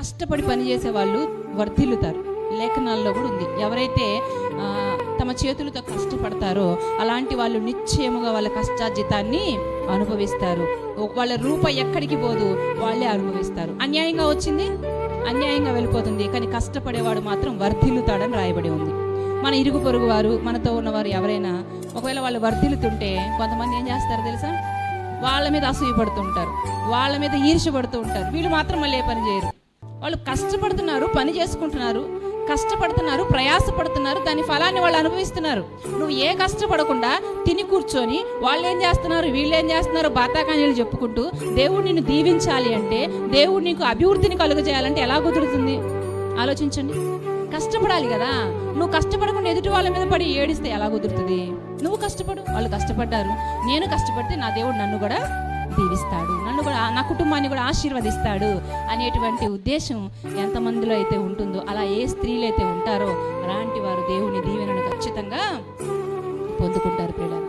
కష్టపడి పనిచేసే వాళ్ళు వర్ధిల్లుతారు. లేఖనాల్లో కూడా ఉంది, ఎవరైతే తమ చేతులతో కష్టపడతారో అలాంటి వాళ్ళు నిశ్చయముగా వాళ్ళ కష్టార్జితాన్ని అనుభవిస్తారు. వాళ్ళ రూపాయి ఎక్కడికి పోదు, వాళ్ళే అనుభవిస్తారు. అన్యాయంగా వచ్చింది అన్యాయంగా వెళ్ళిపోతుంది, కానీ కష్టపడేవాడు మాత్రం వర్ధిల్లుతాడని రాయబడి ఉంది. మన ఇరుగు పొరుగు వారు, మనతో ఉన్నవారు ఎవరైనా ఒకవేళ వాళ్ళు వర్ధిల్లుతుంటే కొంతమంది ఏం చేస్తారు తెలుసా, వాళ్ళ మీద అసూయ పడుతుంటారు, వాళ్ళ మీద ఈర్ష్య పడుతూ ఉంటారు. వీళ్ళు మాత్రం మళ్ళీ ఏ పని చేయరు. వాళ్ళు కష్టపడుతున్నారు, పని చేసుకుంటున్నారు, కష్టపడుతున్నారు, ప్రయాసపడుతున్నారు, దాని ఫలాన్ని వాళ్ళు అనుభవిస్తున్నారు. నువ్వు ఏ కష్టపడకుండా తిని కూర్చొని వాళ్ళు ఏం చేస్తున్నారు, వీళ్ళు ఏం చేస్తున్నారు బాతాకానీలు చెప్పుకుంటూ దేవుడు నిన్ను దీవించాలి అంటే, దేవుడు నీకు అభివృద్ధిని కలుగజేయాలంటే ఎలా కుదురుతుంది? ఆలోచించండి. కష్టపడాలి కదా. నువ్వు కష్టపడకుండా ఎదుటి వాళ్ళ మీద పడి ఏడిస్తే ఎలా కుదురుతుంది? నువ్వు కష్టపడు, వాళ్ళు కష్టపడ్డారు, నేను కష్టపడితే నా దేవుడు నన్ను కూడా దీవిస్తాడు, నన్ను కూడా, నా కుటుంబాన్ని కూడా ఆశీర్వదిస్తాడు అనేటువంటి ఉద్దేశం ఎంతమందిలో అయితే ఉంటుందో, అలా ఏ స్త్రీలు అయితే ఉంటారో అలాంటి వారు దేవుని దీవెనను ఖచ్చితంగా పొందుకుంటారు ప్రియులారా.